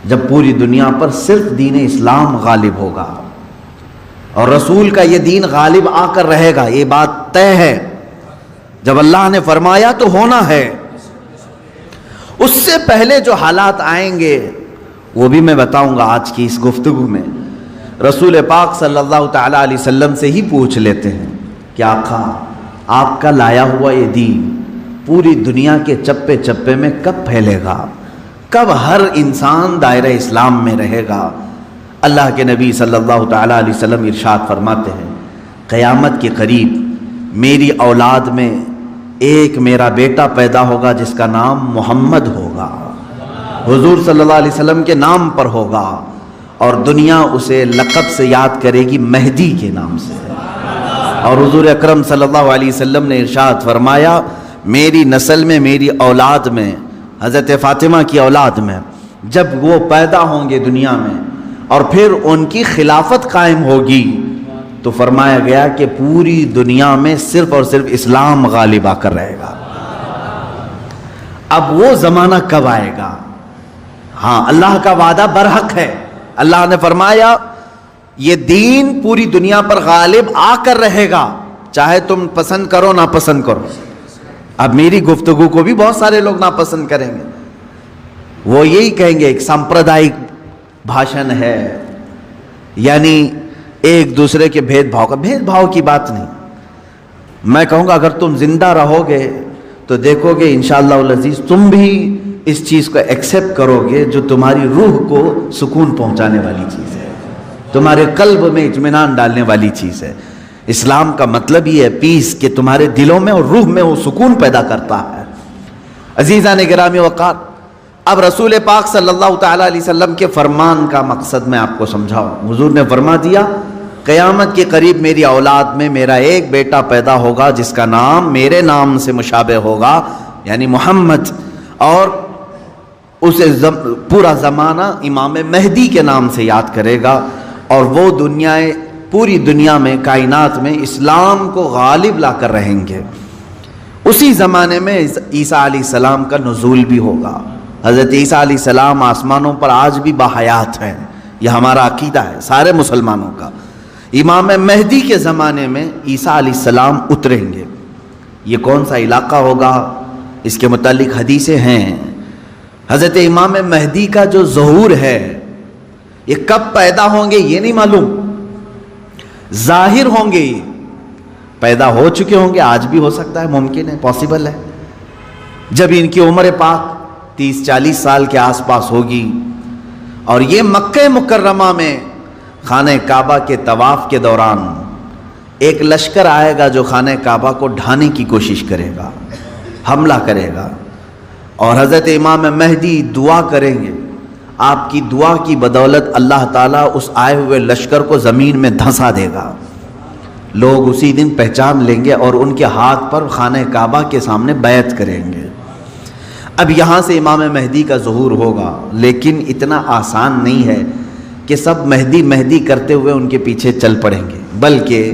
جب پوری دنیا پر صرف دین اسلام غالب ہوگا اور رسول کا یہ دین غالب آ کر رہے گا، یہ بات طے ہے۔ جب اللہ نے فرمایا تو ہونا ہے۔ اس سے پہلے جو حالات آئیں گے وہ بھی میں بتاؤں گا آج کی اس گفتگو میں۔ رسول پاک صلی اللہ تعالیٰ علیہ وسلم سے ہی پوچھ لیتے ہیں کہ آقا، آپ کا لایا ہوا یہ دین پوری دنیا کے چپے چپے میں کب پھیلے گا؟ کب ہر انسان دائرہ اسلام میں رہے گا؟ اللہ کے نبی صلی اللہ تعالیٰ علیہ وسلم ارشاد فرماتے ہیں، قیامت کے قریب میری اولاد میں ایک میرا بیٹا پیدا ہوگا جس کا نام محمد ہوگا، حضور صلی اللہ علیہ وسلم کے نام پر ہوگا، اور دنیا اسے لقب سے یاد کرے گی مہدی کے نام سے۔ اور حضور اکرم صلی اللہ علیہ وسلم نے ارشاد فرمایا، میری نسل میں، میری اولاد میں، حضرت فاطمہ کی اولاد میں جب وہ پیدا ہوں گے دنیا میں اور پھر ان کی خلافت قائم ہوگی تو فرمایا گیا کہ پوری دنیا میں صرف اور صرف اسلام غالب آ کر رہے گا۔ اب وہ زمانہ کب آئے گا؟ ہاں، اللہ کا وعدہ برحق ہے۔ اللہ نے فرمایا یہ دین پوری دنیا پر غالب آ کر رہے گا، چاہے تم پسند کرو نہ پسند کرو۔ اب میری گفتگو کو بھی بہت سارے لوگ ناپسند کریں گے، وہ یہی کہیں گے ایک سامپردائک بھاشن ہے، یعنی ایک دوسرے کے بھید بھاؤ کی بات نہیں۔ میں کہوں گا اگر تم زندہ رہو گے تو دیکھو گے انشاءاللہ العزیز تم بھی اس چیز کو ایکسیپٹ کرو گے جو تمہاری روح کو سکون پہنچانے والی چیز ہے، تمہارے قلب میں اطمینان ڈالنے والی چیز ہے۔ اسلام کا مطلب یہ ہے پیس، کہ تمہارے دلوں میں اور روح میں وہ سکون پیدا کرتا ہے۔ عزیزان گرامی وقار، اب رسول پاک صلی اللہ تعالیٰ علیہ وسلم کے فرمان کا مقصد میں آپ کو سمجھاؤں۔ حضور نے فرما دیا قیامت کے قریب میری اولاد میں میرا ایک بیٹا پیدا ہوگا جس کا نام میرے نام سے مشابہ ہوگا، یعنی محمد، اور اسے پورا زمانہ امام مہدی کے نام سے یاد کرے گا، اور وہ پوری دنیا میں، کائنات میں اسلام کو غالب لا کر رہیں گے۔ اسی زمانے میں عیسیٰ علیہ السلام کا نزول بھی ہوگا۔ حضرت عیسیٰ علیہ السلام آسمانوں پر آج بھی باحیات ہیں، یہ ہمارا عقیدہ ہے سارے مسلمانوں کا۔ امام مہدی کے زمانے میں عیسیٰ علیہ السلام اتریں گے۔ یہ کون سا علاقہ ہوگا اس کے متعلق حدیثیں ہیں۔ حضرت امام مہدی کا جو ظہور ہے یہ کب پیدا ہوں گے یہ نہیں معلوم، ظاہر ہوں گے، یہ پیدا ہو چکے ہوں گے، آج بھی ہو سکتا ہے، ممکن ہے، پاسبل ہے۔ جب ان کی عمر پاک 30-40 سال کے آس پاس ہوگی اور یہ مکہ مکرمہ میں خانہ کعبہ کے طواف کے دوران ایک لشکر آئے گا جو خانہ کعبہ کو ڈھانے کی کوشش کرے گا، حملہ کرے گا، اور حضرت امام مہدی دعا کریں گے۔ آپ کی دعا کی بدولت اللہ تعالیٰ اس آئے ہوئے لشکر کو زمین میں دھنسا دے گا۔ لوگ اسی دن پہچان لیں گے اور ان کے ہاتھ پر خانہ کعبہ کے سامنے بیعت کریں گے۔ اب یہاں سے امام مہدی کا ظہور ہوگا، لیکن اتنا آسان نہیں ہے کہ سب مہدی مہدی کرتے ہوئے ان کے پیچھے چل پڑیں گے، بلکہ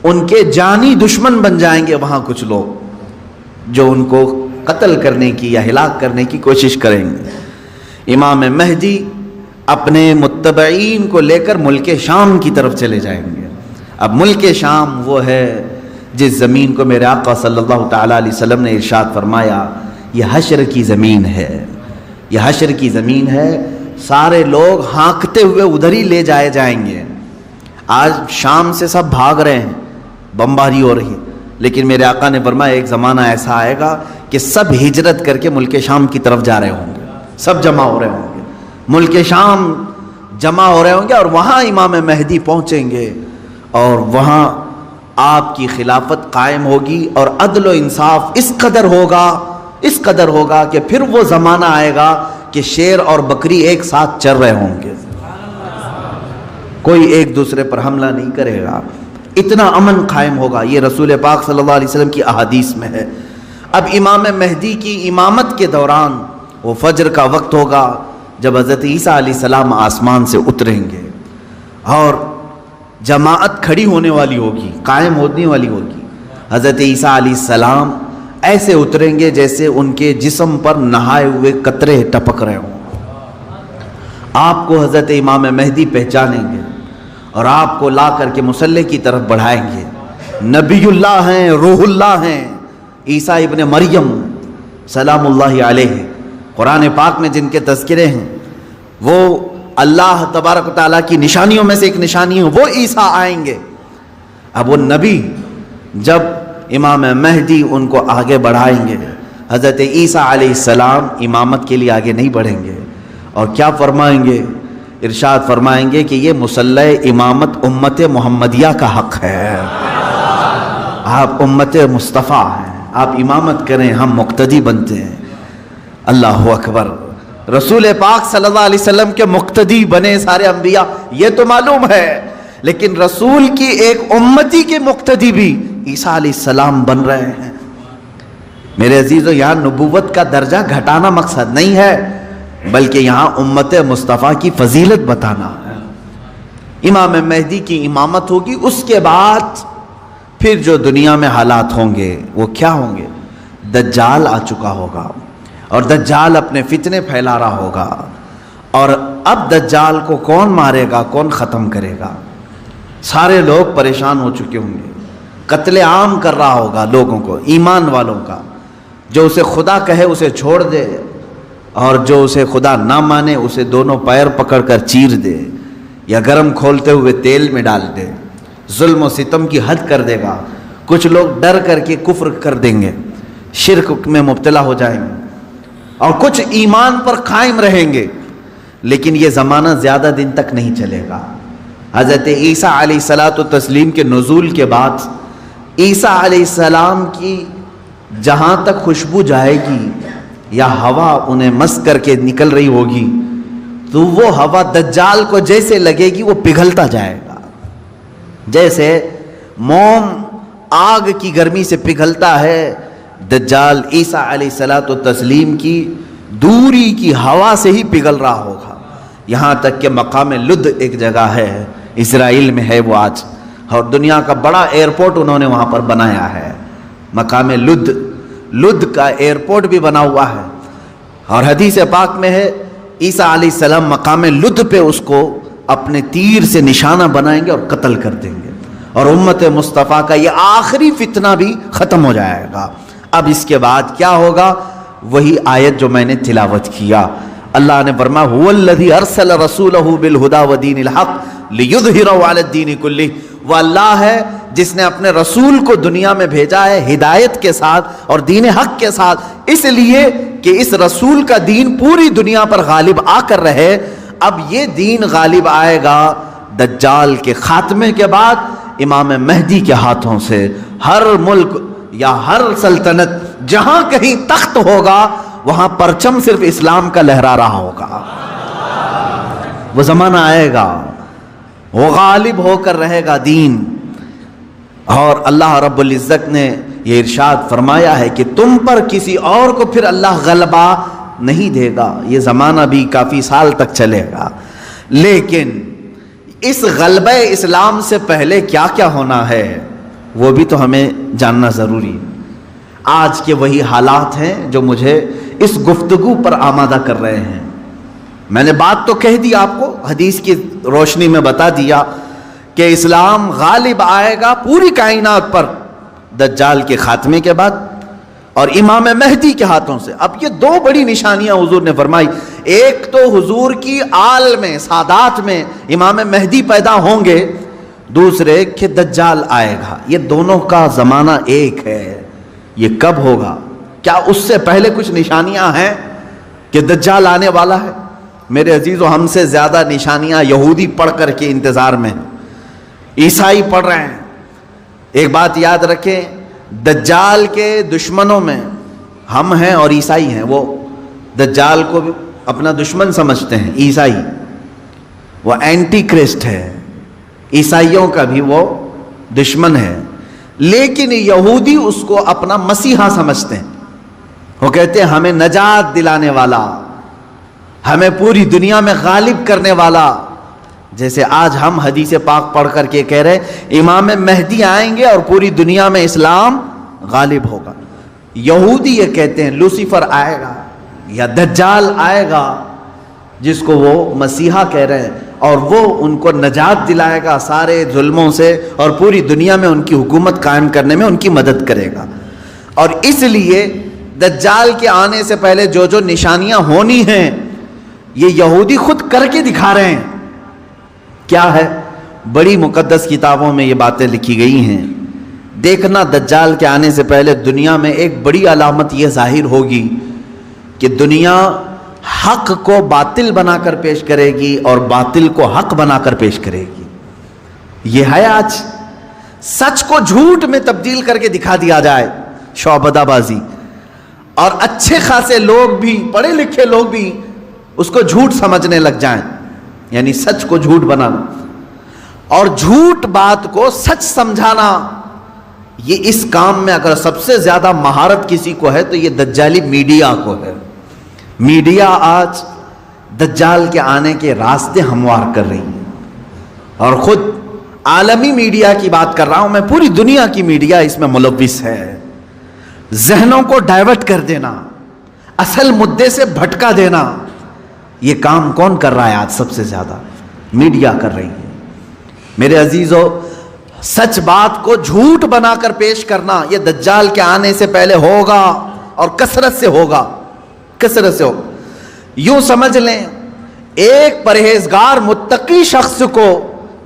ان کے جانی دشمن بن جائیں گے وہاں کچھ لوگ جو ان کو قتل کرنے کی یا ہلاک کرنے کی کوشش کریں گے۔ امام مہدی اپنے متبعین کو لے کر ملک شام کی طرف چلے جائیں گے۔ اب ملک شام وہ ہے جس زمین کو میرے آقا صلی اللہ تعالیٰ علیہ وسلم نے ارشاد فرمایا یہ حشر کی زمین ہے، یہ حشر کی زمین ہے، سارے لوگ ہانکتے ہوئے ادھر ہی لے جائے جائیں گے۔ آج شام سے سب بھاگ رہے ہیں، بمباری ہو رہی ہے، لیکن میرے آقا نے فرمایا ایک زمانہ ایسا آئے گا کہ سب ہجرت کر کے ملک شام کی طرف جا رہے ہوں گے، سب جمع ہو رہے ہوں گے، ملک شام جمع ہو رہے ہوں گے، اور وہاں امام مہدی پہنچیں گے، اور وہاں آپ کی خلافت قائم ہوگی، اور عدل و انصاف اس قدر ہوگا کہ پھر وہ زمانہ آئے گا کہ شیر اور بکری ایک ساتھ چر رہے ہوں گے، کوئی ایک دوسرے پر حملہ نہیں کرے گا، اتنا امن قائم ہوگا۔ یہ رسول پاک صلی اللہ علیہ وسلم کی احادیث میں ہے۔ اب امام مہدی کی امامت کے دوران وہ فجر کا وقت ہوگا جب حضرت عیسیٰ علیہ السلام آسمان سے اتریں گے، اور جماعت کھڑی ہونے والی ہوگی، قائم ہونے والی ہوگی۔ حضرت عیسیٰ علیہ السلام ایسے اتریں گے جیسے ان کے جسم پر نہائے ہوئے قطرے ٹپک رہے ہوں، آپ کو حضرت امام مہدی پہچانیں گے اور آپ کو لا کر کے مصلی کی طرف بڑھائیں گے. نبی اللہ ہیں، روح اللہ ہیں، عیسیٰ ابن مریم سلام اللہ علیہ، قرآن پاک میں جن کے تذکرے ہیں، وہ اللہ تبارک و تعالیٰ کی نشانیوں میں سے ایک نشانی ہے، وہ عیسیٰ آئیں گے. اب وہ نبی جب امام مہدی ان کو آگے بڑھائیں گے، حضرت عیسیٰ علیہ السلام امامت کے لیے آگے نہیں بڑھیں گے، اور کیا فرمائیں گے؟ ارشاد فرمائیں گے کہ یہ مصلی امامت امت محمدیہ کا حق ہے، آپ امت مصطفیٰ ہیں، آپ امامت کریں، ہم مقتدی بنتے ہیں. اللہ اکبر. رسول پاک صلی اللہ علیہ وسلم کے مقتدی بنے سارے انبیاء، یہ تو معلوم ہے، لیکن رسول کی ایک امتی کے مقتدی بھی عیسیٰ علیہ السلام بن رہے ہیں. میرے عزیزو، یہاں نبوت کا درجہ گھٹانا مقصد نہیں ہے، بلکہ یہاں امت مصطفیٰ کی فضیلت بتانا ہے. امام مہدی کی امامت ہوگی، اس کے بعد پھر جو دنیا میں حالات ہوں گے وہ کیا ہوں گے؟ دجال آ چکا ہوگا اور دجال اپنے فتنے پھیلا رہا ہوگا، اور اب دجال کو کون مارے گا، کون ختم کرے گا؟ سارے لوگ پریشان ہو چکے ہوں گے، قتل عام کر رہا ہوگا لوگوں کو، ایمان والوں کا. جو اسے خدا کہے اسے چھوڑ دے، اور جو اسے خدا نہ مانے اسے دونوں پیر پکڑ کر چیر دے یا گرم کھولتے ہوئے تیل میں ڈال دے. ظلم و ستم کی حد کر دے گا. کچھ لوگ ڈر کر کے کفر کر دیں گے، شرک میں مبتلا ہو جائیں گے، اور کچھ ایمان پر قائم رہیں گے. لیکن یہ زمانہ زیادہ دن تک نہیں چلے گا. حضرت عیسیٰ علیہ الصلاۃ والتسلیم کے نزول کے بعد عیسیٰ علیہ السلام کی جہاں تک خوشبو جائے گی یا ہوا انہیں مس کر کے نکل رہی ہوگی، تو وہ ہوا دجال کو جیسے لگے گی وہ پگھلتا جائے گا، جیسے موم آگ کی گرمی سے پگھلتا ہے. دجال عیسیٰ علیہ الصلاۃ والتسلیم کی دوری کی ہوا سے ہی پگھل رہا ہوگا. یہاں تک کہ مقام لد ایک جگہ ہے، اسرائیل میں ہے وہ آج، اور دنیا کا بڑا ایئرپورٹ انہوں نے وہاں پر بنایا ہے. مقام لد کا ایئرپورٹ بھی بنا ہوا ہے، اور حدیث پاک میں ہے عیسیٰ علیہ السلام مقام لد پہ اس کو اپنے تیر سے نشانہ بنائیں گے اور قتل کر دیں گے، اور امت مصطفیٰ کا یہ آخری فتنہ بھی ختم ہو جائے گا. اب اس کے بعد کیا ہوگا؟ وہی آیت جو میں نے تلاوت کیا. اللہ نے فرمایا هو الذی ارسل رسولہ بالہدی ودین الحق لیظہرہ علی الدین کلہ. وہ اللہ ہے جس نے اپنے رسول کو دنیا میں بھیجا ہے ہدایت کے ساتھ اور دین حق کے ساتھ، اس لیے کہ اس رسول کا دین پوری دنیا پر غالب آ کر رہے. اب یہ دین غالب آئے گا دجال کے خاتمے کے بعد امام مہدی کے ہاتھوں سے. ہر ملک یا ہر سلطنت جہاں کہیں تخت ہوگا وہاں پرچم صرف اسلام کا لہرا رہا ہوگا. وہ زمانہ آئے گا، وہ غالب ہو کر رہے گا دین. اور اللہ رب العزت نے یہ ارشاد فرمایا ہے کہ تم پر کسی اور کو پھر اللہ غلبہ نہیں دے گا. یہ زمانہ بھی کافی سال تک چلے گا، لیکن اس غلبہ اسلام سے پہلے کیا کیا ہونا ہے وہ بھی تو ہمیں جاننا ضروری ہے. آج کے وہی حالات ہیں جو مجھے اس گفتگو پر آمادہ کر رہے ہیں. میں نے بات تو کہہ دی، آپ کو حدیث کی روشنی میں بتا دیا کہ اسلام غالب آئے گا پوری کائنات پر دجال کے خاتمے کے بعد اور امام مہدی کے ہاتھوں سے. اب یہ دو بڑی نشانیاں حضور نے فرمائی. ایک تو حضور کی آل میں سادات میں امام مہدی پیدا ہوں گے، دوسرے کہ دجال آئے گا. یہ دونوں کا زمانہ ایک ہے. یہ کب ہوگا؟ کیا اس سے پہلے کچھ نشانیاں ہیں کہ دجال آنے والا ہے؟ میرے عزیزو، ہم سے زیادہ نشانیاں یہودی پڑھ کر کے انتظار میں ہیں، عیسائی پڑھ رہے ہیں. ایک بات یاد رکھیں، دجال کے دشمنوں میں ہم ہیں اور عیسائی ہیں. وہ دجال کو بھی اپنا دشمن سمجھتے ہیں عیسائی، وہ اینٹی کرسٹ ہے، عیسائیوں کا بھی وہ دشمن ہے. لیکن یہودی اس کو اپنا مسیحا سمجھتے ہیں. وہ کہتے ہیں ہمیں نجات دلانے والا، ہمیں پوری دنیا میں غالب کرنے والا. جیسے آج ہم حدیث پاک پڑھ کر کے کہہ رہے ہیں امام مہدی آئیں گے اور پوری دنیا میں اسلام غالب ہوگا. یہودی یہ کہتے ہیں لوسیفر آئے گا یا دجال آئے گا جس کو وہ مسیحا کہہ رہے ہیں، اور وہ ان کو نجات دلائے گا سارے ظلموں سے اور پوری دنیا میں ان کی حکومت قائم کرنے میں ان کی مدد کرے گا۔ اور اس لیے دجال کے آنے سے پہلے جو جو نشانیاں ہونی ہیں یہ یہودی خود کر کے دکھا رہے ہیں۔ کیا ہے؟ بڑی مقدس کتابوں میں یہ باتیں لکھی گئی ہیں۔ دیکھنا دجال کے آنے سے پہلے دنیا میں ایک بڑی علامت یہ ظاہر ہوگی کہ دنیا حق کو باطل بنا کر پیش کرے گی اور باطل کو حق بنا کر پیش کرے گی۔ یہ ہے آج سچ کو جھوٹ میں تبدیل کر کے دکھا دیا جائے، شعبدہ بازی، اور اچھے خاصے لوگ بھی، پڑھے لکھے لوگ بھی اس کو جھوٹ سمجھنے لگ جائیں، یعنی سچ کو جھوٹ بنانا اور جھوٹ بات کو سچ سمجھانا۔ یہ اس کام میں اگر سب سے زیادہ مہارت کسی کو ہے تو یہ دجالی میڈیا کو ہے۔ میڈیا آج دجال کے آنے کے راستے ہموار کر رہی ہے، اور خود عالمی میڈیا کی بات کر رہا ہوں میں، پوری دنیا کی میڈیا اس میں ملوث ہے۔ ذہنوں کو ڈائیورٹ کر دینا، اصل مدے سے بھٹکا دینا، یہ کام کون کر رہا ہے آج؟ سب سے زیادہ میڈیا کر رہی ہے۔ میرے عزیزو، سچ بات کو جھوٹ بنا کر پیش کرنا یہ دجال کے آنے سے پہلے ہوگا، اور کثرت سے ہوگا، کثرت سے ہوگا۔ یوں سمجھ لیں ایک پرہیزگار متقی شخص کو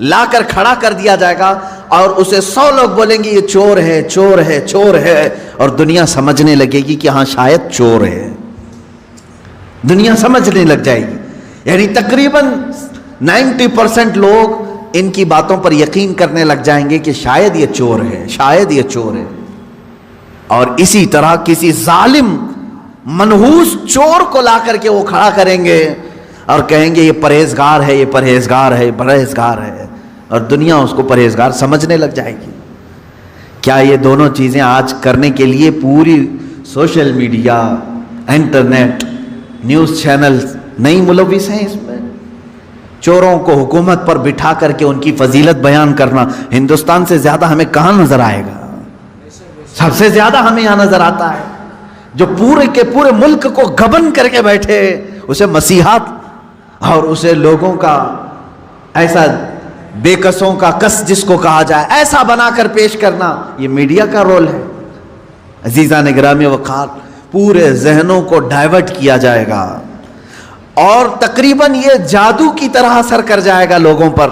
لا کر کھڑا کر دیا جائے گا اور اسے 100 لوگ بولیں گے یہ چور ہے، چور ہے، چور ہے، اور دنیا سمجھنے لگے گی کہ ہاں شاید چور ہے، دنیا سمجھنے لگ جائے گی۔ یعنی تقریباً 90% لوگ ان کی باتوں پر یقین کرنے لگ جائیں گے کہ شاید یہ چور ہے، شاید یہ چور ہے۔ اور اسی طرح کسی ظالم منحوس چور کو لا کر کے وہ کھڑا کریں گے اور کہیں گے یہ پرہیزگار ہے، یہ پرہیزگار ہے، پرہیزگار ہے، اور دنیا اس کو پرہیزگار سمجھنے لگ جائے گی۔ کیا یہ دونوں چیزیں آج کرنے کے لیے پوری social media, internet, news channel نہیں ملوث ہیں اس میں؟ چوروں کو حکومت پر بٹھا کر کے ان کی فضیلت بیان کرنا ہندوستان سے زیادہ ہمیں کہاں نظر آئے گا؟ سب سے زیادہ ہمیں یہاں نظر آتا ہے جو پورے کے پورے ملک کو گبن کر کے بیٹھے، اسے مسیحات اور اسے لوگوں کا ایسا بے کسوں کا کس جس کو کہا جائے ایسا بنا کر پیش کرنا، یہ میڈیا کا رول ہے۔ عزیزان گرامی وقار، پورے ذہنوں کو ڈائیورٹ کیا جائے گا اور تقریباً یہ جادو کی طرح اثر کر جائے گا لوگوں پر۔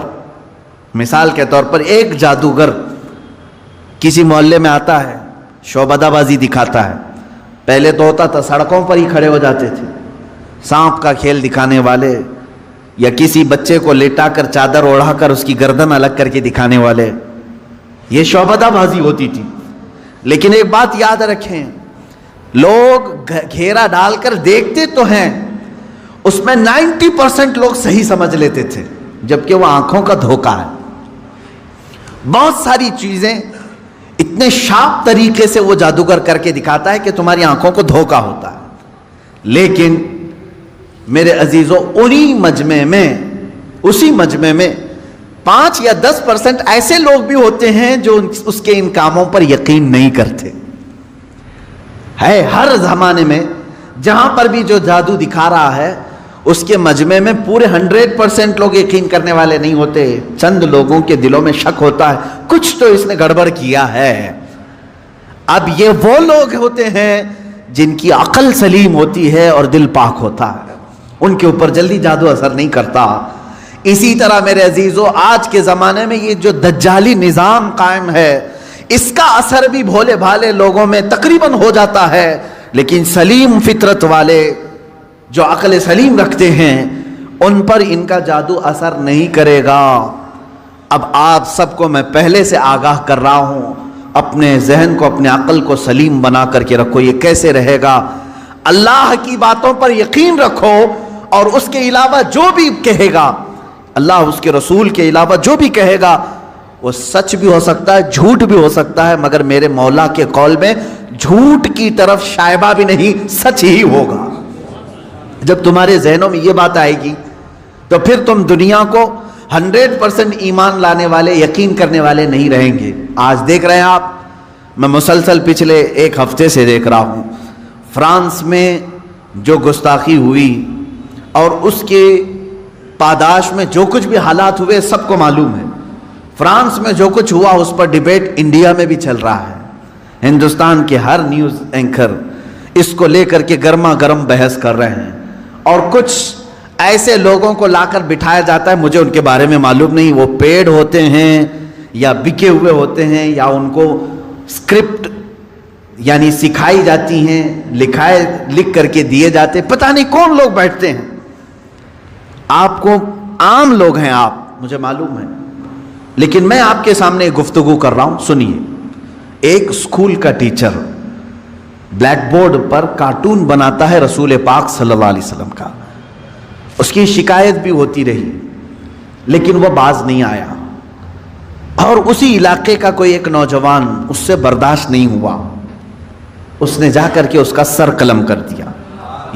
مثال کے طور پر ایک جادوگر کسی محلے میں آتا ہے، شعبدہ بازی دکھاتا ہے۔ پہلے تو ہوتا تھا سڑکوں پر ہی کھڑے ہو جاتے تھے، سانپ کا کھیل دکھانے والے، یا کسی بچے کو لیٹا کر چادر اوڑھا کر اس کی گردن الگ کر کے دکھانے والے، یہ شعبدہ بازی ہوتی تھی۔ لیکن ایک بات یاد رکھیں، لوگ گھیرا ڈال کر دیکھتے تو ہیں، اس میں 90% لوگ صحیح سمجھ لیتے تھے، جبکہ وہ آنکھوں کا دھوکہ ہے۔ بہت ساری چیزیں اتنے شارپ طریقے سے وہ جادوگر کر کے دکھاتا ہے کہ تمہاری آنکھوں کو دھوکہ ہوتا ہے۔ لیکن میرے عزیزوں، اسی مجمع میں 5 یا 10% ایسے لوگ بھی ہوتے ہیں جو اس کے ان کاموں پر یقین نہیں کرتے۔ ہے ہر زمانے میں جہاں پر بھی جو جادو دکھا رہا ہے اس کے مجمع میں پورے 100% لوگ یقین کرنے والے نہیں ہوتے، چند لوگوں کے دلوں میں شک ہوتا ہے کچھ تو اس نے گڑبڑ کیا ہے۔ اب یہ وہ لوگ ہوتے ہیں جن کی عقل سلیم ہوتی ہے اور دل پاک ہوتا ہے، ان کے اوپر جلدی جادو اثر نہیں کرتا۔ اسی طرح میرے عزیزو، آج کے زمانے میں یہ جو دجالی نظام قائم ہے اس کا اثر بھی بھولے بھالے لوگوں میں تقریباً ہو جاتا ہے، لیکن سلیم فطرت والے جو عقل سلیم رکھتے ہیں ان پر ان کا جادو اثر نہیں کرے گا۔ اب آپ سب کو میں پہلے سے آگاہ کر رہا ہوں، اپنے ذہن کو، اپنے عقل کو سلیم بنا کر کے رکھو۔ یہ کیسے رہے گا؟ اللہ کی باتوں پر یقین رکھو، اور اس کے علاوہ جو بھی کہے گا، اللہ اس کے رسول کے علاوہ جو بھی کہے گا وہ سچ بھی ہو سکتا ہے، جھوٹ بھی ہو سکتا ہے، مگر میرے مولا کے قول میں جھوٹ کی طرف شائبہ بھی نہیں، سچ ہی ہوگا۔ جب تمہارے ذہنوں میں یہ بات آئے گی تو پھر تم دنیا کو 100% ایمان لانے والے، یقین کرنے والے نہیں رہیں گے۔ آج دیکھ رہے ہیں آپ، میں مسلسل پچھلے 1 ہفتے سے دیکھ رہا ہوں، فرانس میں جو گستاخی ہوئی اور اس کے پاداش میں جو کچھ بھی حالات ہوئے سب کو معلوم ہے. فرانس میں جو کچھ ہوا اس پر ڈیبیٹ انڈیا میں بھی چل رہا ہے. ہندوستان کے ہر نیوز اینکر اس کو لے کر کے گرما گرم بحث کر رہے ہیں, اور کچھ ایسے لوگوں کو لا کر بٹھایا جاتا ہے, مجھے ان کے بارے میں معلوم نہیں وہ پیڈ ہوتے ہیں یا بکے ہوئے ہوتے ہیں یا ان کو اسکرپٹ یعنی سکھائی جاتی ہیں, لکھ کر کے دیے جاتے, پتہ نہیں کون لوگ بیٹھتے ہیں. آپ کو عام لوگ ہیں آپ, مجھے معلوم ہے, لیکن میں آپ کے سامنے گفتگو کر رہا ہوں. سنیے, ایک اسکول کا ٹیچر بلیک بورڈ پر کارٹون بناتا ہے رسول پاک صلی اللہ علیہ وسلم کا. اس کی شکایت بھی ہوتی رہی لیکن وہ باز نہیں آیا, اور اسی علاقے کا کوئی ایک نوجوان اس سے برداشت نہیں ہوا, اس نے جا کر کے اس کا سر قلم کر دیا.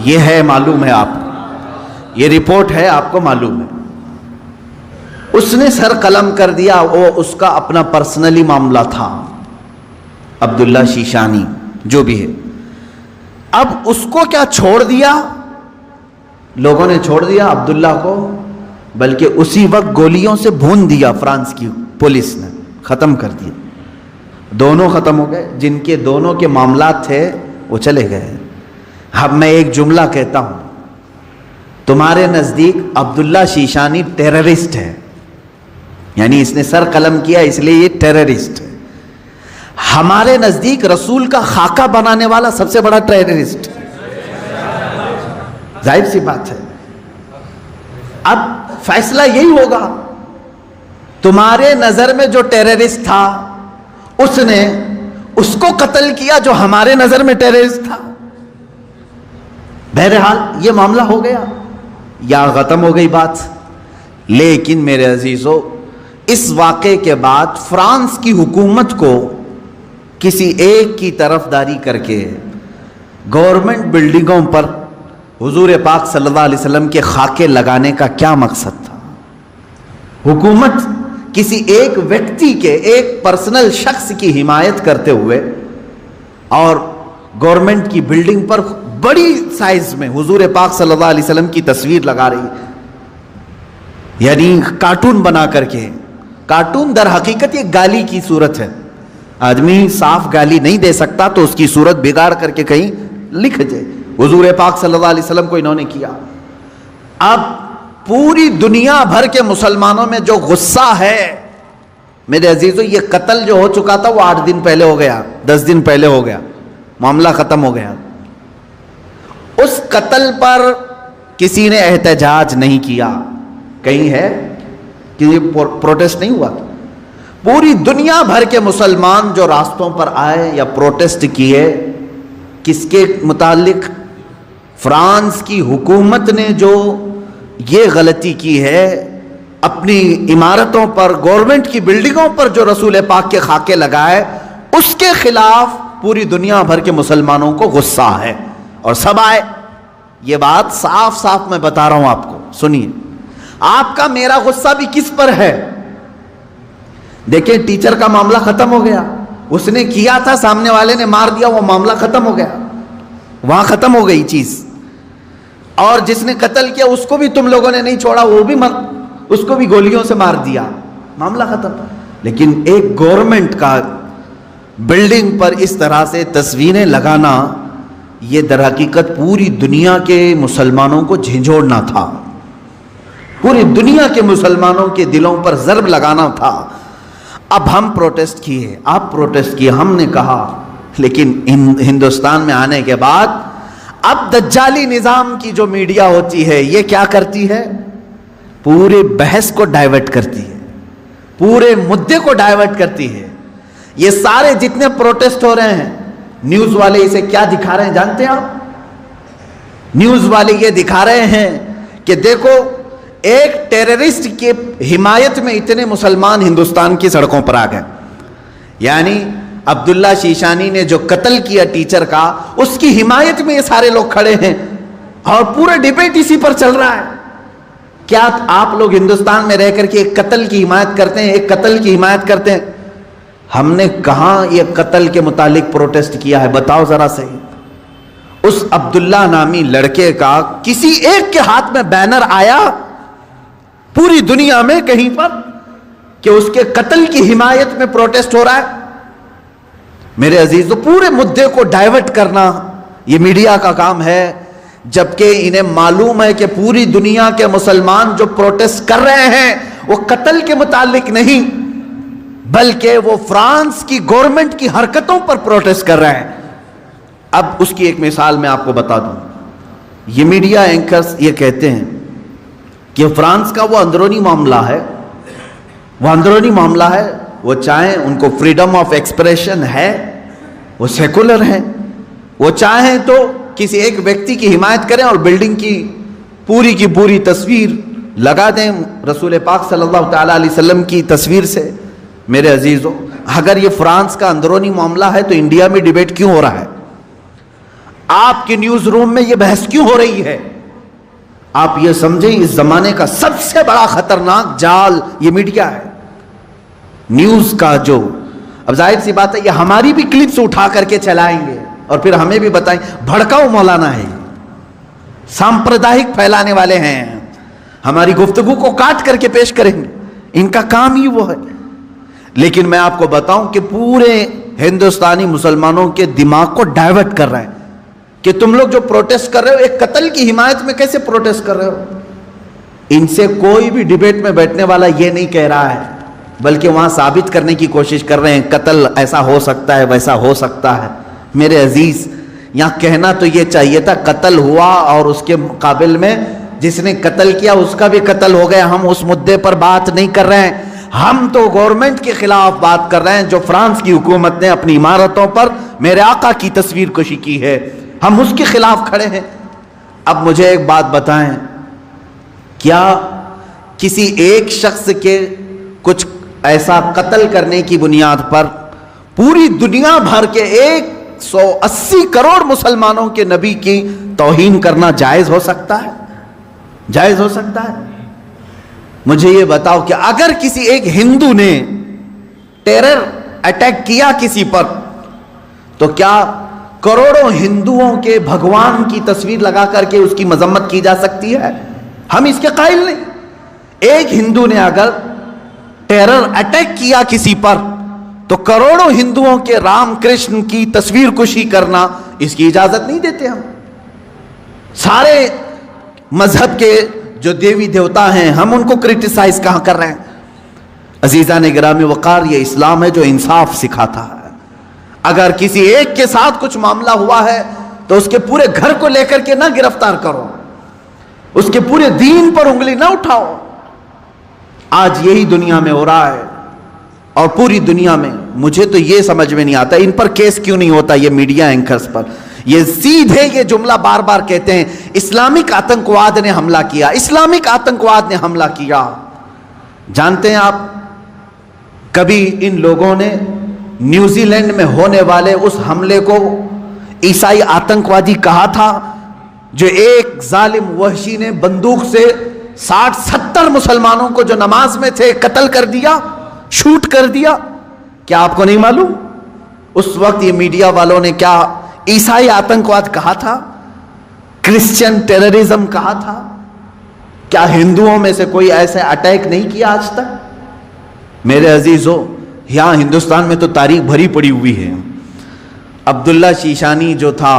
یہ ہے, معلوم ہے آپ کو, یہ رپورٹ ہے, آپ کو معلوم ہے. اس نے سر قلم کر دیا, وہ اس کا اپنا پرسنلی معاملہ تھا, عبداللہ شیشانی جو بھی ہے. اب اس کو کیا چھوڑ دیا, لوگوں نے چھوڑ دیا عبداللہ کو, بلکہ اسی وقت گولیوں سے بھون دیا فرانس کی پولیس نے, ختم کر دیا. دونوں ختم ہو گئے, جن کے دونوں کے معاملات تھے وہ چلے گئے. اب میں ایک جملہ کہتا ہوں, تمہارے نزدیک عبداللہ شیشانی ٹیررسٹ ہے, یعنی اس نے سر قلم کیا اس لیے یہ ٹیررسٹ ہے. ہمارے نزدیک رسول کا خاکہ بنانے والا سب سے بڑا ٹیررسٹ, ظاہر سی بات ہے. اب فیصلہ یہی ہوگا, تمہارے نظر میں جو ٹیررسٹ تھا اس نے اس کو قتل کیا جو ہمارے نظر میں ٹیررسٹ تھا. بہرحال یہ معاملہ ہو گیا یا ختم ہو گئی بات. لیکن میرے عزیزو, اس واقعے کے بعد فرانس کی حکومت کو کسی ایک کی طرفداری کر کے گورنمنٹ بلڈنگوں پر حضور پاک صلی اللہ علیہ وسلم کے خاکے لگانے کا کیا مقصد تھا؟ حکومت کسی ایک ویکتی کے, ایک پرسنل شخص کی حمایت کرتے ہوئے اور گورنمنٹ کی بلڈنگ پر بڑی سائز میں حضور پاک صلی اللہ علیہ وسلم کی تصویر لگا رہی, یعنی کارٹون بنا کر کے. کارٹون در حقیقت یہ گالی کی صورت ہے, آدمی صاف گالی نہیں دے سکتا تو اس کی صورت بگاڑ کر کے کہیں لکھ دے, حضور پاک صلی اللہ علیہ وسلم کو انہوں نے کیا. اب پوری دنیا بھر کے مسلمانوں میں جو غصہ ہے میرے عزیزو, یہ قتل جو ہو چکا تھا وہ 8 دن پہلے ہو گیا, 10 دن پہلے ہو گیا, معاملہ ختم ہو گیا. اس قتل پر کسی نے احتجاج نہیں کیا, کہیں ہے کہ یہ پروٹیسٹ نہیں ہوا. پوری دنیا بھر کے مسلمان جو راستوں پر آئے یا پروٹیسٹ کیے, کس کے متعلق؟ فرانس کی حکومت نے جو یہ غلطی کی ہے, اپنی عمارتوں پر, گورنمنٹ کی بلڈنگوں پر جو رسول پاک کے خاکے لگائے, اس کے خلاف پوری دنیا بھر کے مسلمانوں کو غصہ ہے اور سب آئے. یہ بات صاف صاف میں بتا رہا ہوں آپ کو, سنیے. آپ کا میرا غصہ بھی کس پر ہے؟ دیکھیں, ٹیچر کا معاملہ ختم ہو گیا, اس نے کیا تھا, سامنے والے نے مار دیا, وہ معاملہ ختم ہو گیا, وہاں ختم ہو گئی چیز. اور جس نے قتل کیا اس کو بھی تم لوگوں نے نہیں چھوڑا, وہ بھی اس کو بھی گولیوں سے مار دیا, معاملہ ختم. لیکن ایک گورنمنٹ کا بلڈنگ پر اس طرح سے تصویریں لگانا, یہ در حقیقت پوری دنیا کے مسلمانوں کو جھنجھوڑنا تھا, پوری دنیا کے مسلمانوں کے دلوں پر ضرب لگانا تھا. اب ہم پروٹیسٹ کیے, آپ پروٹیسٹ کیے, ہم نے کہا, لیکن ہندوستان میں آنے کے بعد اب دجالی نظام کی جو میڈیا ہوتی ہے یہ کیا کرتی ہے؟ پورے بحث کو ڈائیورٹ کرتی ہے, پورے مدے کو ڈائیورٹ کرتی ہے. یہ سارے جتنے پروٹیسٹ ہو رہے ہیں, نیوز والے اسے کیا دکھا رہے ہیں جانتے ہیں آپ؟ نیوز والے یہ دکھا رہے ہیں کہ دیکھو, ایک ٹیررسٹ کی حمایت میں اتنے مسلمان ہندوستان کی سڑکوں پر آ گئے. یعنی عبداللہ شیشانی نے جو قتل کیا ٹیچر کا, اس کی حمایت میں یہ سارے لوگ کھڑے ہیں اور پورا ڈیبیٹ اسی پر چل رہا ہے. کیا آپ لوگ ہندوستان میں رہ کر کے ایک قتل کی حمایت کرتے ہیں, ایک قتل کی حمایت کرتے ہیں؟ ہم نے کہاں یہ قتل کے متعلق پروٹیسٹ کیا ہے؟ بتاؤ ذرا صحیح. اس عبداللہ نامی لڑکے کا کسی ایک کے ہاتھ میں بینر آیا پوری دنیا میں کہیں پر کہ اس کے قتل کی حمایت میں پروٹیسٹ ہو رہا ہے؟ میرے عزیزو، پورے مدے کو ڈائیورٹ کرنا یہ میڈیا کا کام ہے، جبکہ انہیں معلوم ہے کہ پوری دنیا کے مسلمان جو پروٹیسٹ کر رہے ہیں وہ قتل کے متعلق نہیں، بلکہ وہ فرانس کی گورنمنٹ کی حرکتوں پر پروٹیسٹ کر رہے ہیں۔ اب اس کی ایک مثال میں آپ کو بتا دوں، یہ میڈیا اینکرز یہ کہتے ہیں کہ فرانس کا وہ اندرونی معاملہ ہے، وہ چاہیں ان کو فریڈم آف ایکسپریشن ہے، وہ سیکولر ہیں، وہ چاہیں تو کسی ایک ویکتی کی حمایت کریں اور بلڈنگ کی پوری تصویر لگا دیں رسول پاک صلی اللہ تعالیٰ علیہ وسلم کی تصویر سے۔ میرے عزیزو، اگر یہ فرانس کا اندرونی معاملہ ہے تو انڈیا میں ڈیبیٹ کیوں ہو رہا ہے؟ آپ کے نیوز روم میں یہ بحث کیوں ہو رہی ہے؟ آپ یہ سمجھیں اس زمانے کا سب سے بڑا خطرناک جال یہ میڈیا ہے، نیوز کا جو، اب ظاہر سی بات ہے یہ ہماری بھی کلپس اٹھا کر کے چلائیں گے اور پھر ہمیں بھی بتائیں بھڑکاؤ مولانا ہے، سامپردائک پھیلانے والے ہیں، ہماری گفتگو کو کاٹ کر کے پیش کریں گے، ان کا کام ہی وہ ہے۔ لیکن میں آپ کو بتاؤں کہ پورے ہندوستانی مسلمانوں کے دماغ کو ڈائیورٹ کر رہے ہیں کہ تم لوگ جو پروٹیسٹ کر رہے ہو ایک قتل کی حمایت میں کیسے پروٹیسٹ کر رہے ہو؟ ان سے کوئی بھی ڈیبیٹ میں بیٹھنے والا یہ نہیں کہہ رہا ہے، بلکہ وہاں ثابت کرنے کی کوشش کر رہے ہیں قتل ایسا ہو سکتا ہے، ویسا ہو سکتا ہے۔ میرے عزیز، یہاں کہنا تو یہ چاہیے تھا قتل ہوا اور اس کے مقابل میں جس نے قتل کیا اس کا بھی قتل ہو گیا، ہم اس مدے پر بات نہیں کر رہے ہیں، ہم تو گورنمنٹ کے خلاف بات کر رہے ہیں جو فرانس کی حکومت نے اپنی عمارتوں پر میرے آقا کی تصویر کشی کی ہے، ہم اس کے خلاف کھڑے ہیں۔ اب مجھے ایک بات بتائیں، کیا کسی ایک شخص کے کچھ ایسا قتل کرنے کی بنیاد پر پوری دنیا بھر کے 180 کروڑ مسلمانوں کے نبی کی توہین کرنا جائز ہو سکتا ہے؟ جائز ہو سکتا ہے؟ مجھے یہ بتاؤ کہ اگر کسی ایک ہندو نے ٹیرر اٹیک کیا کسی پر تو کیا کروڑوں ہندوؤں کے بھگوان کی تصویر لگا کر کے اس کی مذمت کی جا سکتی ہے؟ ہم اس کے قائل نہیں۔ ایک ہندو نے اگر ٹیرر اٹیک کیا کسی پر تو کروڑوں ہندوؤں کے رام کرشن کی تصویر کشی کرنا اس کی اجازت نہیں دیتے ہم۔ سارے مذہب کے جو دیوی دیوتا ہیں ہم ان کو کرٹیسائز کہاں کر رہے ہیں؟ عزیزان گرامی وقار، یہ اسلام ہے جو انصاف سکھاتا ہے۔ اگر کسی ایک کے ساتھ کچھ معاملہ ہوا ہے تو اس کے پورے گھر کو لے کر کے نہ گرفتار کرو، اس کے پورے دین پر انگلی نہ اٹھاؤ۔ آج یہی دنیا میں ہو رہا ہے، اور پوری دنیا میں مجھے تو یہ سمجھ میں نہیں آتا ان پر کیس کیوں نہیں ہوتا، یہ میڈیا اینکرز پر۔ یہ سیدھے یہ جملہ بار بار کہتے ہیں اسلامک آتنکواد نے حملہ کیا، اسلامک آتنکواد نے حملہ کیا۔ جانتے ہیں آپ، کبھی ان لوگوں نے نیوزی لینڈ میں ہونے والے اس حملے کو عیسائی آتنکوادی کہا تھا جو ایک ظالم وحشی نے بندوق سے 60-70 مسلمانوں کو جو نماز میں تھے قتل کر دیا، شوٹ کر دیا؟ کیا آپ کو نہیں معلوم اس وقت یہ میڈیا والوں نے کیا عیسائی آتنکواد کہا تھا، کرسچن ٹیررزم کہا تھا؟ کیا ہندوؤں میں سے کوئی ایسے اٹیک نہیں کیا آج تک؟ میرے عزیزو، یہاں ہندوستان میں تو تاریخ بھری پڑی ہوئی ہے۔ عبداللہ شیشانی جو تھا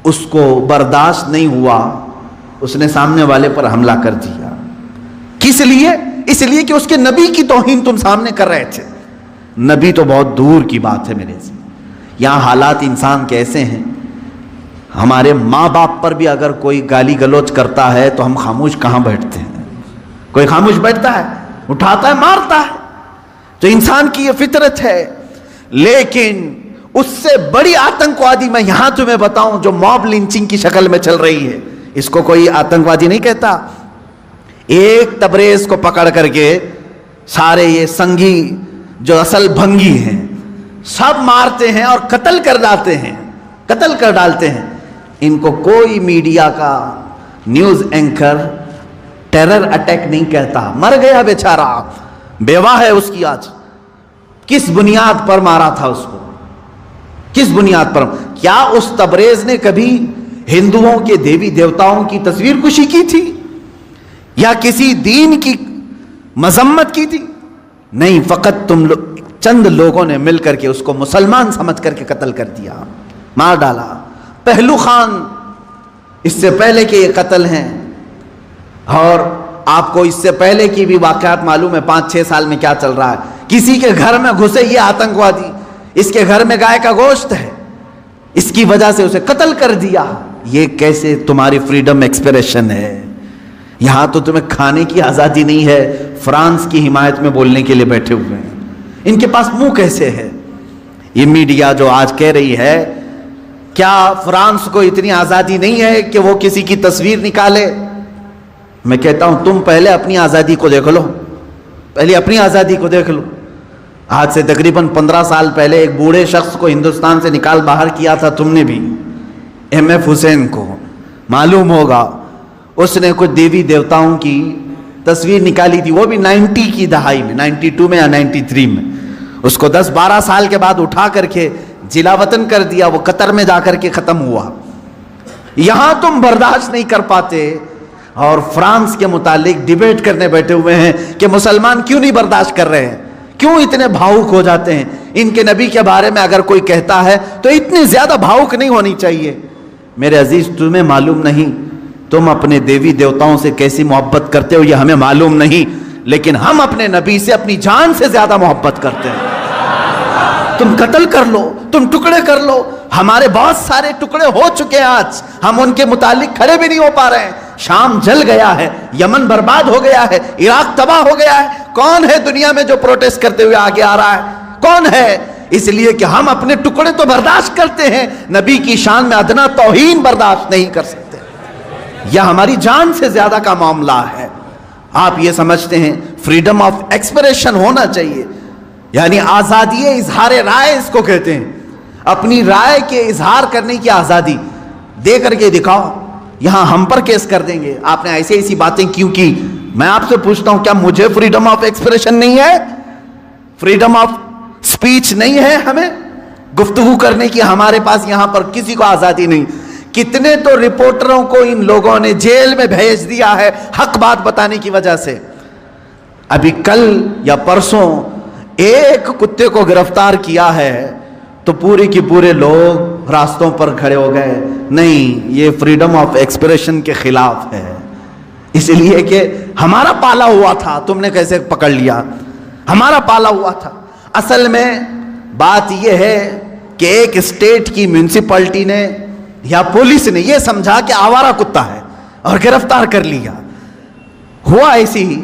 اس کو برداشت نہیں ہوا، اس نے سامنے والے پر حملہ کر دیا۔ کس لیے؟ اس لیے کہ اس کے نبی کی توہین تم سامنے کر رہے تھے۔ نبی تو بہت دور کی بات ہے میرے سے، یہاں حالات انسان کیسے ہیں، ہمارے ماں باپ پر بھی اگر کوئی گالی گلوچ کرتا ہے تو ہم خاموش کہاں بیٹھتے ہیں؟ کوئی خاموش بیٹھتا ہے؟ اٹھاتا ہے، مارتا ہے۔ تو انسان کی یہ فطرت ہے۔ لیکن اس سے بڑی آتنکوادی میں یہاں تمہیں بتاؤں جو موب لنچنگ کی شکل میں چل رہی ہے، اس کو کوئی آتنکوادی نہیں کہتا۔ ایک تبریز کو پکڑ کر کے سارے یہ سنگھی جو اصل بھنگی ہیں سب مارتے ہیں اور قتل کر ڈالتے ہیں۔ ان کو کوئی میڈیا کا نیوز اینکر ٹیرر اٹیک نہیں کہتا۔ مر گیا بیچارہ، بیوہ ہے اس کی۔ آج کس بنیاد پر مارا تھا اس کو؟ کس بنیاد پر؟ کیا اس تبریز نے کبھی ہندوؤں کے دیوی دیوتاؤں کی تصویر کشی کی تھی یا کسی دین کی مذمت کی تھی؟ نہیں، فقط تم چند لوگوں نے مل کر کے اس کو مسلمان سمجھ کر کے قتل کر دیا، مار ڈالا۔ پہلو خان اس سے پہلے کے یہ قتل ہیں، اور آپ کو اس سے پہلے کی بھی واقعات معلوم ہے 5-6 سال میں کیا چل رہا ہے۔ کسی کے گھر میں گھسے یہ آتنکوادی، اس کے گھر میں گائے کا گوشت ہے، اس کی وجہ سے اسے قتل کر دیا۔ یہ کیسے تمہاری فریڈم ایکسپریشن ہے؟ یہاں تو تمہیں کھانے کی آزادی نہیں ہے، فرانس کی حمایت میں بولنے کے لیے بیٹھے ہوئے ہیں۔ ان کے پاس منہ کیسے ہے؟ یہ میڈیا جو آج کہہ رہی ہے کیا فرانس کو اتنی آزادی نہیں ہے کہ وہ کسی کی تصویر نکالے؟ میں کہتا ہوں تم پہلے اپنی آزادی کو دیکھ لو، پہلے اپنی آزادی کو دیکھ لو۔ آج سے تقریباً 15 سال پہلے ایک بوڑھے شخص کو ہندوستان سے نکال باہر کیا تھا تم نے بھی، ایم ایف حسین کو، معلوم ہوگا اس نے کچھ دیوی دیوتاؤں کی تصویر نکالی تھی، وہ بھی 90 کی دہائی میں، 92 میں یا 93 میں۔ اس کو 10-12 سال کے بعد اٹھا کر کے جلا وطن کر دیا، وہ قطر میں جا کر کے ختم ہوا۔ یہاں تم برداشت نہیں کر پاتے اور فرانس کے متعلق ڈیبیٹ کرنے بیٹھے ہوئے ہیں کہ مسلمان کیوں نہیں برداشت کر رہے ہیں، کیوں اتنے بھاؤک ہو جاتے ہیں۔ ان کے نبی کے بارے میں اگر کوئی کہتا ہے تو اتنی زیادہ بھاؤک نہیں ہونی چاہیے۔ میرے عزیز، تمہیں معلوم نہیں تم اپنے دیوی دیوتاؤں سے کیسی محبت کرتے ہو، یہ ہمیں معلوم نہیں، لیکن ہم اپنے نبی سے اپنی جان سے زیادہ محبت کرتے ہیں۔ تم قتل کر لو، تم ٹکڑے کر لو، ہمارے بہت سارے ٹکڑے ہو چکے ہیں، آج ہم ان کے متعلق کھڑے بھی نہیں ہو پا رہے ہیں۔ شام جل گیا ہے، یمن برباد ہو گیا ہے، عراق تباہ ہو گیا ہے۔ کون ہے دنیا میں جو پروٹیسٹ کرتے ہوئے آگے آ رہا ہے؟ کون ہے؟ اس لیے کہ ہم اپنے ٹکڑے تو برداشت کرتے ہیں، نبی کی شان میں ادنا توہین برداشت نہیں کر سکتے۔ یہ ہماری جان سے زیادہ کا معاملہ ہے۔ آپ یہ سمجھتے ہیں فریڈم آف ایکسپریشن ہونا چاہیے، یعنی آزادی اظہار رائے اس کو کہتے ہیں، اپنی رائے کے اظہار کرنے کی آزادی۔ دے کر کے دکھاؤ، یہاں ہم پر کیس کر دیں گے آپ نے ایسی باتیں کیوں کی۔ میں آپ سے پوچھتا ہوں کیا مجھے فریڈم آف ایکسپریشن نہیں ہے؟ فریڈم آف سپیچ نہیں ہے؟ ہمیں گفتگو کرنے کی ہمارے پاس یہاں پر کسی کو آزادی نہیں۔ کتنے تو رپورٹروں کو ان لوگوں نے جیل میں بھیج دیا ہے حق بات بتانے کی وجہ سے۔ ابھی کل یا پرسوں ایک کتے کو گرفتار کیا ہے تو پورے کے پورے لوگ راستوں پر کھڑے ہو گئے۔ نہیں، یہ فریڈم آف ایکسپریشن کے خلاف ہے، اس لیے کہ ہمارا پالا ہوا تھا، تم نے کیسے پکڑ لیا؟ ہمارا پالا ہوا تھا۔ اصل میں بات یہ ہے کہ ایک اسٹیٹ کی میونسپلٹی نے یا پولیس نے یہ سمجھا کہ آوارہ کتا ہے اور گرفتار کر لیا۔ ہوا ایسی ہی،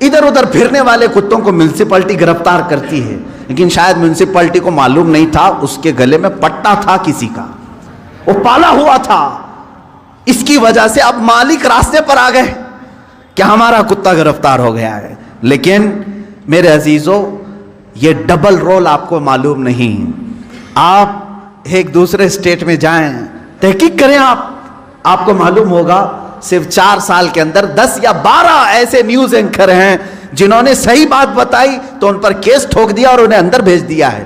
ادھر ادھر پھرنے والے کتوں کو میونسپلٹی گرفتار کرتی ہے، لیکن شاید میونسپلٹی کو معلوم نہیں تھا اس کے گلے میں پٹا تھا کسی کا، وہ پالا ہوا تھا۔ اس کی وجہ سے اب مالک راستے پر آ گئے کہ ہمارا کتا گرفتار ہو گیا ہے۔ لیکن میرے عزیزو، یہ ڈبل رول آپ کو معلوم نہیں۔ آپ ایک دوسرے اسٹیٹ میں جائیں، تحقیق کریں، آپ کو معلوم ہوگا صرف 4 سال کے اندر 10 یا 12 ایسے نیوز اینکر ہیں جنہوں نے صحیح بات بتائی تو ان پر کیس ٹھوک دیا اور انہیں اندر بھیج دیا ہے۔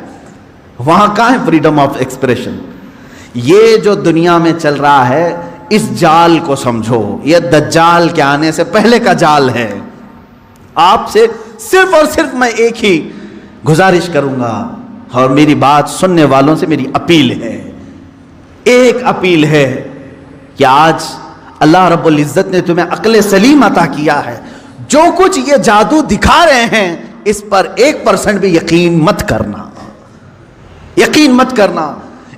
وہاں کہاں ہے فریڈم آف ایکسپریشن؟ یہ جو دنیا میں چل رہا ہے اس جال کو سمجھو، یہ دجال کے آنے سے پہلے کا جال ہے۔ آپ سے صرف اور صرف میں ایک ہی گزارش کروں گا، اور میری بات سننے والوں سے میری اپیل ہے، ایک اپیل ہے کہ آج اللہ رب العزت نے تمہیں عقل سلیم عطا کیا ہے، جو کچھ یہ جادو دکھا رہے ہیں اس پر 1% بھی یقین مت کرنا، یقین مت کرنا۔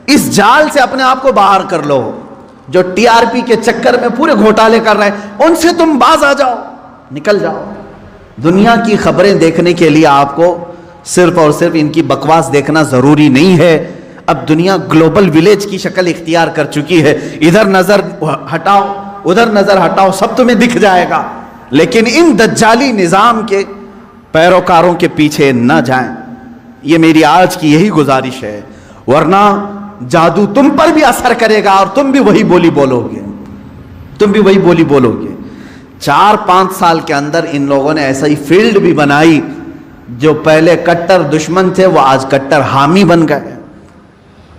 اس جال سے اپنے آپ کو باہر کر لو۔ جو ٹی آر پی کے چکر میں پورے گھوٹالے کر رہے ہیں ان سے تم باز آ جاؤ، نکل جاؤ۔ دنیا کی خبریں دیکھنے کے لیے آپ کو صرف اور صرف ان کی بکواس دیکھنا ضروری نہیں ہے۔ اب دنیا گلوبل ولیج کی شکل اختیار کر چکی ہے، ادھر نظر ہٹاؤ ادھر نظر ہٹاؤ سب تمہیں دکھ جائے گا، لیکن ان دجالی نظام کے پیروکاروں کے پیچھے نہ جائیں، یہ میری آج کی یہی گزارش ہے، ورنہ جادو تم پر بھی اثر کرے گا اور تم بھی وہی بولی بولو گے، تم بھی وہی بولی بولو گے۔ 4-5 سال کے اندر ان لوگوں نے ایسا ہی فیلڈ بھی بنائی، جو پہلے کٹر دشمن تھے وہ آج کٹر حامی بن گئے۔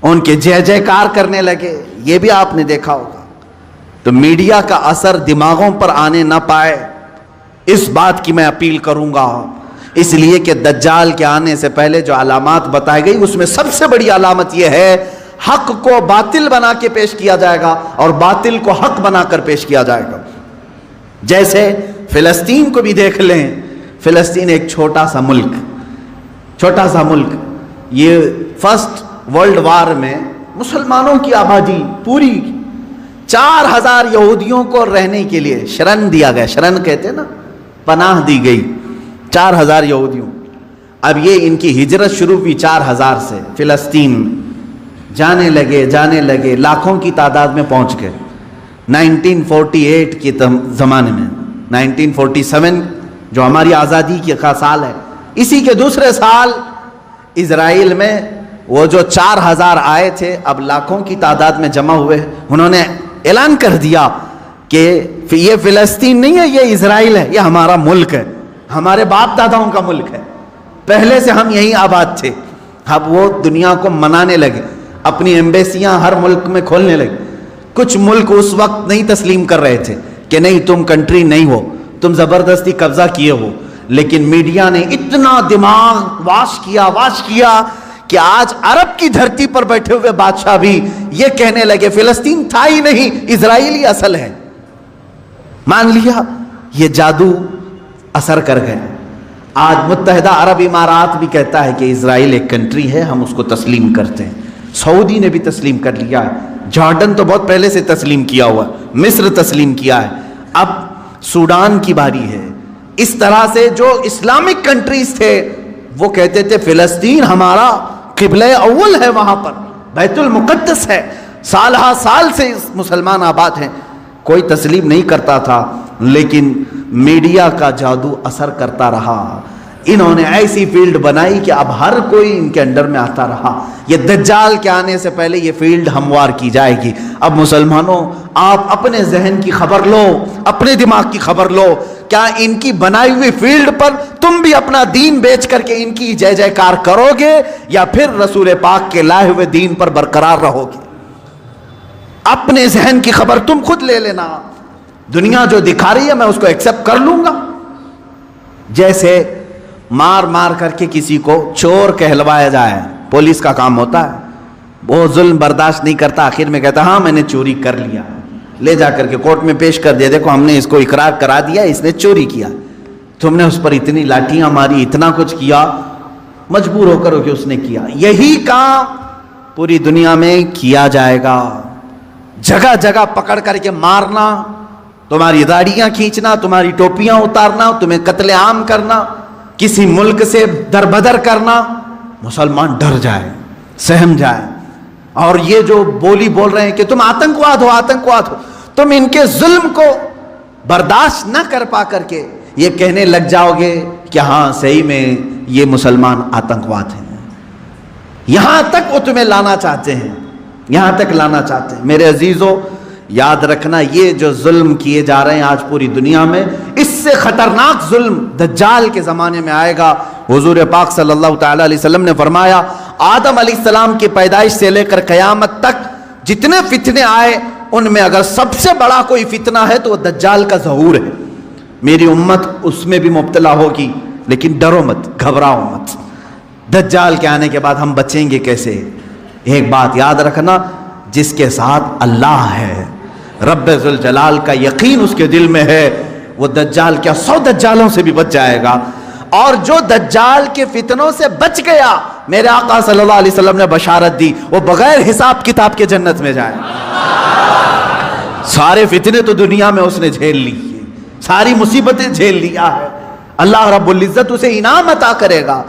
ان کے جے جے کار کرنے لگے. یہ بھی آپ نے دیکھا ہوگا. تو میڈیا کا اثر دماغوں پر آنے نہ پائے، اس بات کی میں اپیل کروں گا. اس لیے کہ دجال کے آنے سے پہلے جو علامات بتائی گئی اس میں سب سے بڑی علامت یہ ہے حق کو باطل بنا کے پیش کیا جائے گا اور باطل کو حق بنا کر پیش کیا جائے گا. جیسے فلسطین کو بھی دیکھ لیں. فلسطین ایک چھوٹا سا ملک، یہ فرسٹ ورلڈ وار میں مسلمانوں کی آبادی پوری 4000 یہودیوں کو رہنے کے لیے شرن دیا گیا. شرن کہتے ہیں نا، پناہ دی گئی 4000 یہودیوں. اب یہ ان کی ہجرت شروع ہوئی 4000 سے. فلسطین جانے لگے لاکھوں کی تعداد میں پہنچ گئے. 1948 کے زمانے میں 1947 جو ہماری آزادی کا سال ہے، اسی کے دوسرے سال اسرائیل میں وہ جو 4000 آئے تھے اب لاکھوں کی تعداد میں جمع ہوئے. انہوں نے اعلان کر دیا کہ یہ فلسطین نہیں ہے، یہ اسرائیل ہے، یہ ہمارا ملک ہے، ہمارے باپ داداؤں کا ملک ہے، پہلے سے ہم یہیں آباد تھے. اب وہ دنیا کو منانے لگے، اپنی ایمبیسیاں ہر ملک میں کھولنے لگے. کچھ ملک اس وقت نہیں تسلیم کر رہے تھے کہ نہیں تم کنٹری نہیں ہو، تم زبردستی قبضہ کیے ہو. لیکن میڈیا نے اتنا دماغ واش کیا کہ آج عرب کی دھرتی پر بیٹھے ہوئے بادشاہ بھی یہ کہنے لگے فلسطین تھا ہی نہیں، اسرائیلی اصل ہے. مان لیا. یہ جادو اثر کر گئے. آج متحدہ عرب امارات بھی کہتا ہے کہ اسرائیل ایک کنٹری ہے، ہم اس کو تسلیم کرتے ہیں. سعودی نے بھی تسلیم کر لیا ہے. جارڈن تو بہت پہلے سے تسلیم کیا ہوا، مصر تسلیم کیا ہے، اب سوڈان کی باری ہے. اس طرح سے جو اسلامک کنٹریز تھے وہ کہتے تھے فلسطین ہمارا قبلہ اول ہے، وہاں پر بیت المقدس ہے، سال ہا سال سے مسلمان آباد ہیں. کوئی تسلیم نہیں کرتا تھا، لیکن میڈیا کا جادو اثر کرتا رہا. انہوں نے ایسی فیلڈ بنائی کہ اب ہر کوئی ان کے انڈر میں آتا رہا. یہ دجال کے آنے سے پہلے یہ فیلڈ ہموار کی جائے گی. اب مسلمانوں آپ اپنے ذہن کی خبر لو، اپنے دماغ کی خبر لو. کیا ان کی بنائی ہوئی فیلڈ پر تم بھی اپنا دین بیچ کر کے ان کی جے جے کار کرو گے یا پھر رسول پاک کے لائے ہوئے دین پر برقرار رہو گے؟ اپنے ذہن کی خبر تم خود لے لینا. دنیا جو دکھا رہی ہے میں اس کو ایکسپٹ کر لوں گا. جیسے مار کر کے کسی کو چور کہلوایا جائے، پولیس کا کام ہوتا ہے. وہ ظلم برداشت نہیں کرتا، آخر میں کہتا ہاں میں نے چوری کر لیا، لے جا کر کے کورٹ میں پیش کر دیا، دیکھو ہم نے اس کو اقرار کرا دیا اس نے چوری کیا. تم نے اس پر اتنی لاٹیاں ماری، اتنا کچھ کیا، مجبور ہو کر کہ اس نے کیا. یہی کام پوری دنیا میں کیا جائے گا. جگہ جگہ پکڑ کر کے مارنا، تمہاری داڑیاں کھینچنا، تمہاری ٹوپیاں اتارنا، تمہیں قتل عام کرنا، کسی ملک سے دربدر کرنا. مسلمان ڈر جائے، سہم جائے. اور یہ جو بولی بول رہے ہیں کہ تم آتنکواد ہو، تم ان کے ظلم کو برداشت نہ کر پا کر کے یہ کہنے لگ جاؤ گے کہ ہاں صحیح میں یہ مسلمان آتنکواد ہیں. یہاں تک وہ تمہیں لانا چاہتے ہیں، یہاں تک لانا چاہتے ہیں. میرے عزیزو یاد رکھنا یہ جو ظلم کیے جا رہے ہیں آج پوری دنیا میں، اس سے خطرناک ظلم دجال کے زمانے میں آئے گا. حضور پاک صلی اللہ تعالی علیہ وسلم نے فرمایا آدم علیہ السلام کی پیدائش سے لے کر قیامت تک جتنے فتنے آئے ان میں اگر سب سے بڑا کوئی فتنہ ہے تو وہ دجال کا ظہور ہے. میری امت اس میں بھی مبتلا ہوگی، لیکن ڈرو مت، گھبراؤ مت. دجال کے آنے کے بعد ہم بچیں گے کیسے؟ ایک بات یاد رکھنا، جس کے ساتھ اللہ ہے، رب ذوالجلال کا یقین اس کے دل میں ہے، وہ دجال کیا 100 دجالوں سے بھی بچ جائے گا. اور جو دجال کے فتنوں سے بچ گیا، میرے آقا صلی اللہ علیہ وسلم نے بشارت دی وہ بغیر حساب کتاب کے جنت میں جائے. سارے فتنے تو دنیا میں اس نے جھیل لی، ساری مصیبتیں جھیل لیا ہے. اللہ رب العزت اسے انعام عطا کرے گا،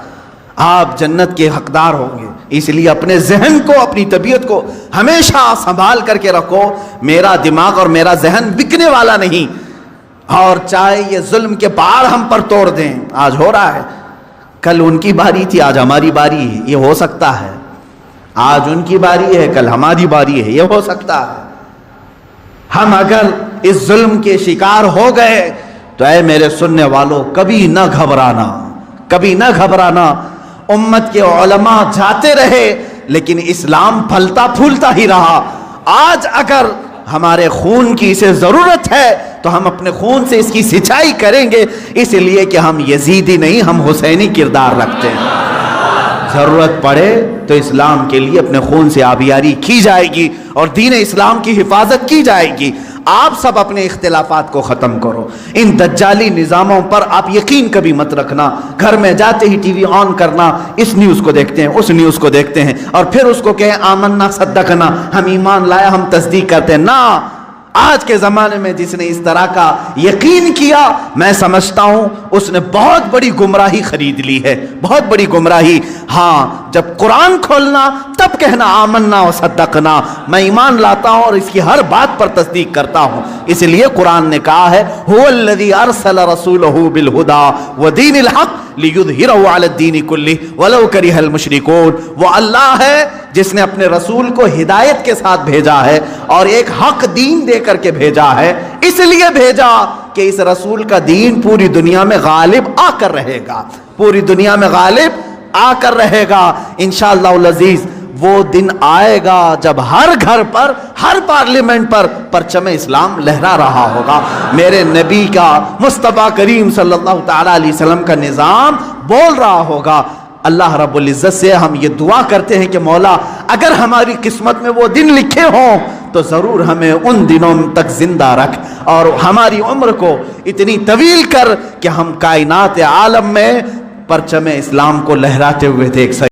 آپ جنت کے حقدار ہوں گے. اس لیے اپنے ذہن کو، اپنی طبیعت کو ہمیشہ سنبھال کر کے رکھو. میرا دماغ اور میرا ذہن بکنے والا نہیں. اور چاہے یہ ظلم کے پہاڑ ہم پر توڑ دیں، آج ہو رہا ہے، کل ان کی باری تھی آج ہماری باری ہے، یہ ہو سکتا ہے. آج ان کی باری ہے کل ہماری باری ہے، یہ ہو سکتا ہے. ہم اگر اس ظلم کے شکار ہو گئے تو اے میرے سننے والوں کبھی نہ گھبرانا، کبھی نہ گھبرانا. امت کے علماء جاتے رہے لیکن اسلام پھلتا پھولتا ہی رہا. آج اگر ہمارے خون کی اسے ضرورت ہے تو ہم اپنے خون سے اس کی سچائی کریں گے، اس لیے کہ ہم یزیدی نہیں، ہم حسینی کردار رکھتے ہیں. ضرورت پڑے تو اسلام کے لیے اپنے خون سے آبیاری کی جائے گی اور دین اسلام کی حفاظت کی جائے گی. آپ سب اپنے اختلافات کو ختم کرو. ان دجالی نظاموں پر آپ یقین کبھی مت رکھنا. گھر میں جاتے ہی ٹی وی آن کرنا، اس نیوز کو دیکھتے ہیں، اس نیوز کو دیکھتے ہیں، اور پھر اس کو کہیں آمنا صدقنا، ہم ایمان لائے، ہم تصدیق کرتے ہیں. نہ، آج کے زمانے میں جس نے اس طرح کا یقین کیا، میں سمجھتا ہوں اس نے بہت بڑی گمراہی خرید لی ہے، بہت بڑی گمراہی. ہاں، جب قرآن کھولنا تب کہنا آمنا و صدقنا، میں ایمان لاتا ہوں اور اس کی ہر بات پر تصدیق کرتا ہوں. اس لیے قرآن نے کہا ہے هو الذی ارسل رسولہ بالہدی ودین الحق لیظہرہ علی الدین کلہ ولو کرہ المشرکون. وہ اللہ ہے جس نے اپنے رسول کو ہدایت کے ساتھ بھیجا ہے اور ایک حق دین دے کر کے بھیجا ہے. اس لیے بھیجا کہ اس رسول کا دین پوری دنیا میں غالب آ کر رہے گا، پوری دنیا میں غالب آ کر رہے گا. انشاءاللہ العزیز وہ دن آئے گا جب ہر گھر پر، ہر پارلیمنٹ پر پرچم اسلام لہرا رہا ہوگا. میرے نبی کا، مصطفیٰ کریم صلی اللہ تعالیٰ علیہ وسلم کا نظام بول رہا ہوگا. اللہ رب العزت سے ہم یہ دعا کرتے ہیں کہ مولا اگر ہماری قسمت میں وہ دن لکھے ہوں تو ضرور ہمیں ان دنوں تک زندہ رکھ اور ہماری عمر کو اتنی طویل کر کہ ہم کائنات عالم میں پرچم اسلام کو لہراتے ہوئے دیکھ سکیں.